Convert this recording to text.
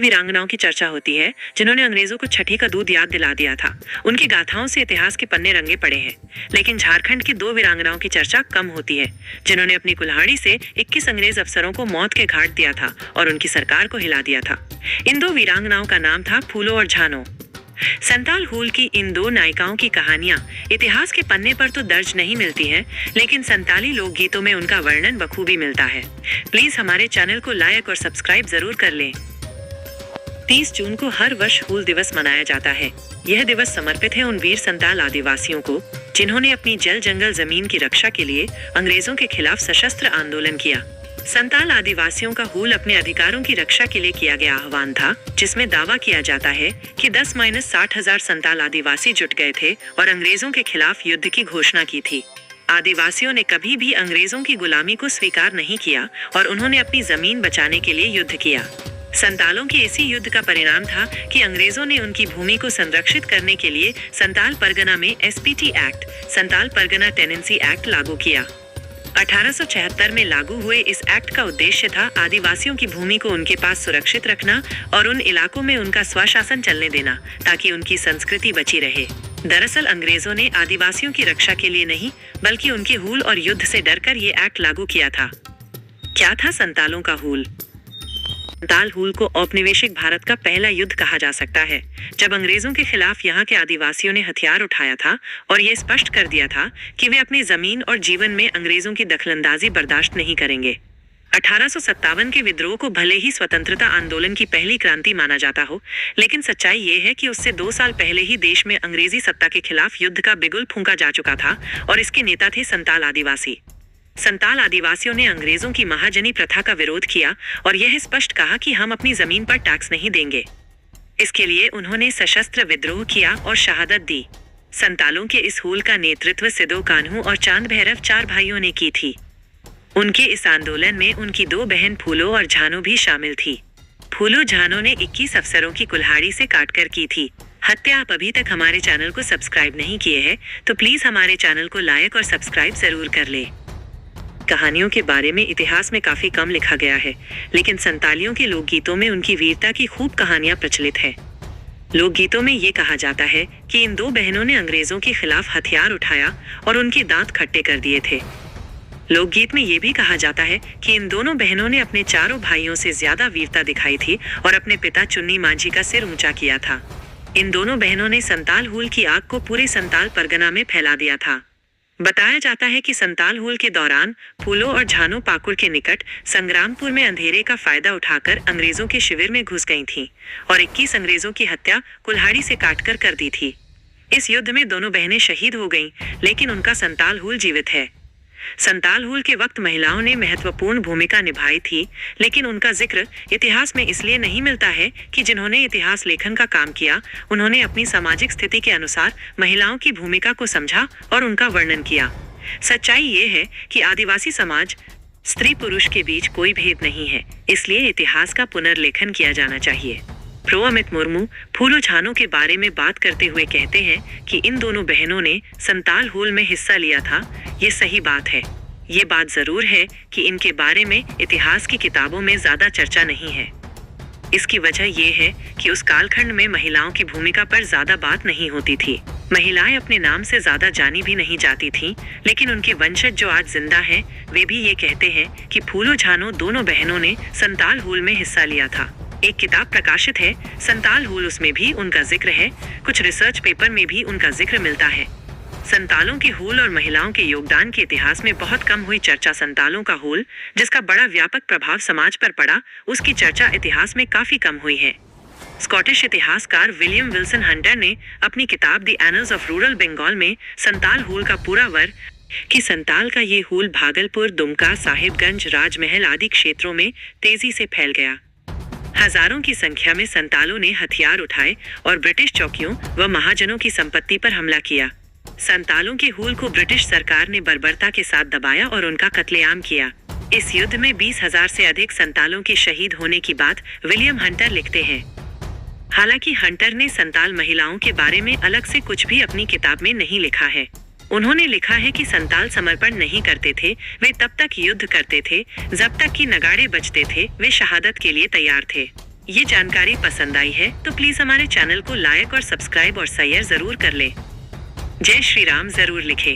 वीरांगनाओं की चर्चा होती है जिन्होंने अंग्रेजों को छठी का दूध याद दिला दिया था। उनकी गाथाओं से इतिहास के पन्ने रंगे पड़े हैं। लेकिन झारखंड की 2 वीरांगनाओं की चर्चा कम होती है जिन्होंने अपनी कुल्हाड़ी से 21 अंग्रेज अफसरों को मौत के घाट दिया था और उनकी सरकार को हिला दिया था। इन 2 वीरांगनाओं का नाम था फूलो और झानो। संताल हूल की इन 2 नायिकाओं की कहानियां इतिहास के पन्ने पर तो दर्ज नहीं मिलती हैं, लेकिन संताली लोकगीतों में उनका वर्णन बखूबी मिलता है। प्लीज हमारे चैनल को लाइक और सब्सक्राइब जरूर कर लें। 30 जून को हर वर्ष हूल दिवस मनाया जाता है। यह दिवस समर्पित है उन वीर संताल आदिवासियों को जिन्होंने अपनी जल जंगल जमीन की रक्षा के लिए अंग्रेजों के खिलाफ सशस्त्र आंदोलन किया। संताल आदिवासियों का हूल अपने अधिकारों की रक्षा के लिए किया गया आह्वान था, जिसमें दावा किया जाता है कि 10-60 संताल आदिवासी जुट गए थे और अंग्रेजों के खिलाफ युद्ध की घोषणा की थी। आदिवासियों ने कभी भी अंग्रेजों की गुलामी को स्वीकार नहीं किया और उन्होंने अपनी जमीन बचाने के लिए युद्ध किया। संतालों के इसी युद्ध का परिणाम था कि अंग्रेजों ने उनकी भूमि को संरक्षित करने के लिए संताल परगना में SPT act, Santal Pargana tenancy act लागू किया। 1876 में लागू हुए इस एक्ट का उद्देश्य था आदिवासियों की भूमि को उनके पास सुरक्षित रखना और उन इलाकों में उनका स्वशासन चलने देना ताकि उनकी संस्कृति बची रहे। दरअसल अंग्रेजों ने आदिवासियों की रक्षा के लिए नहीं बल्कि उनके हूल और युद्ध से डरकर ये एक्ट लागू किया था। क्या था संतालों का हूल? संताल हूल को औपनिवेशिक भारत का पहला युद्ध कहा जा सकता है, जब अंग्रेजों के खिलाफ यहाँ के आदिवासियों ने हथियार उठाया था और ये स्पष्ट कर दिया था कि वे अपनी जमीन और जीवन में अंग्रेजों की दखलंदाजी बर्दाश्त नहीं करेंगे। 1857 के विद्रोह को भले ही स्वतंत्रता आंदोलन की पहली क्रांति माना जाता हो, लेकिन सच्चाई ये है कि उससे 2 साल पहले ही देश में अंग्रेजी सत्ता के खिलाफ युद्ध का बिगुल फूंका जा चुका था और इसके नेता थे संताल आदिवासी। संताल आदिवासियों ने अंग्रेजों की महाजनी प्रथा का विरोध किया और यह स्पष्ट कहा कि हम अपनी जमीन पर टैक्स नहीं देंगे। इसके लिए उन्होंने सशस्त्र विद्रोह किया और शहादत दी। संतालों के इस हूल का नेतृत्व सिदो कान्हू और चांद भैरव 4 भाइयों ने की थी। उनके इस आंदोलन में उनकी 2 बहन फूलो और झानो भी शामिल थी। फूलो झानो ने 21 अफसरों की कुल्हाड़ी से काटकर की थी हत्या। आप अभी तक हमारे चैनल को सब्सक्राइब नहीं किए हैं तो प्लीज हमारे चैनल को लाइक और सब्सक्राइब जरूर कर ले। कहानियों के बारे में इतिहास में काफी कम लिखा गया है, लेकिन संतालियों के लोकगीतों में उनकी वीरता की खूब कहानियां प्रचलित है। लोकगीतों में ये कहा जाता है कि इन 2 बहनों ने अंग्रेजों के खिलाफ हथियार उठाया और उनके दांत खट्टे कर दिए थे। लोकगीत में ये भी कहा जाता है कि इन दोनों बहनों ने अपने 4 भाइयों से ज्यादा वीरता दिखाई थी और अपने पिता चुन्नी मांझी का सिर ऊंचा किया था। इन दोनों बहनों ने संताल हूल की आग को पूरे संताल परगना में फैला दिया था। बताया जाता है कि संताल हूल के दौरान फूलो और झानो पाकुड़ के निकट संग्रामपुर में अंधेरे का फायदा उठाकर अंग्रेजों के शिविर में घुस गई थीं और 21 अंग्रेजों की हत्या कुल्हाड़ी से काटकर कर दी थी। इस युद्ध में दोनों बहनें शहीद हो गईं, लेकिन उनका संताल हूल जीवित है। संताल हूल के वक्त महिलाओं ने महत्वपूर्ण भूमिका निभाई थी, लेकिन उनका जिक्र इतिहास में इसलिए नहीं मिलता है कि जिन्होंने इतिहास लेखन का काम किया उन्होंने अपनी सामाजिक स्थिति के अनुसार महिलाओं की भूमिका को समझा और उनका वर्णन किया। सच्चाई ये है कि आदिवासी समाज स्त्री पुरुष के बीच कोई भेद नहीं है, इसलिए इतिहास का पुनर्लेखन किया जाना चाहिए। प्रो अमित मुर्मू फूलो झानो के बारे में बात करते हुए कहते हैं कि इन दोनों बहनों ने संताल हूल में हिस्सा लिया था। ये सही बात है। ये बात जरूर है कि इनके बारे में इतिहास की किताबों में ज्यादा चर्चा नहीं है। इसकी वजह ये है कि उस कालखंड में महिलाओं की भूमिका पर ज्यादा बात नहीं होती थी। महिलाएं अपने नाम से ज्यादा जानी भी नहीं जाती थीं, लेकिन उनके वंशज जो आज जिंदा हैं, वे भी ये कहते हैं कि फूलो झानो दोनों बहनों ने संताल हूल में हिस्सा लिया था। एक किताब प्रकाशित है संताल हूल, उसमें भी उनका जिक्र है। कुछ रिसर्च पेपर में भी उनका जिक्र मिलता है। संतालों के हूल और महिलाओं के योगदान के इतिहास में बहुत कम हुई चर्चा। संतालों का हूल, जिसका बड़ा व्यापक प्रभाव समाज पर पड़ा, उसकी चर्चा इतिहास में काफी कम हुई है। स्कॉटिश इतिहासकार विलियम विल्सन हंटर ने अपनी किताब the annals of rural Bengal में संताल हूल का पूरा वर्णन कि संताल का ये हूल भागलपुर, दुमका, साहिबगंज, राजमहल आदि क्षेत्रों में तेजी से फैल गया। हजारों की संख्या में संतालों ने हथियार उठाए और ब्रिटिश चौकियों व महाजनों की संपत्ति पर हमला किया। संतालों के हूल को ब्रिटिश सरकार ने बर्बरता के साथ दबाया और उनका कत्लेआम किया। इस युद्ध में 20,000 से अधिक संतालों के शहीद होने की बात विलियम हंटर लिखते हैं। हालांकि हंटर ने संताल महिलाओं के बारे में अलग से कुछ भी अपनी किताब में नहीं लिखा है। उन्होंने लिखा है कि संताल समर्पण नहीं करते थे, वे तब तक युद्ध करते थे जब तक कि नगाड़े बजते थे, वे शहादत के लिए तैयार थे। ये जानकारी पसंद आई है तो प्लीज हमारे चैनल को लाइक और सब्सक्राइब और शेयर जरूर कर ले। जय श्री राम जरूर लिखे।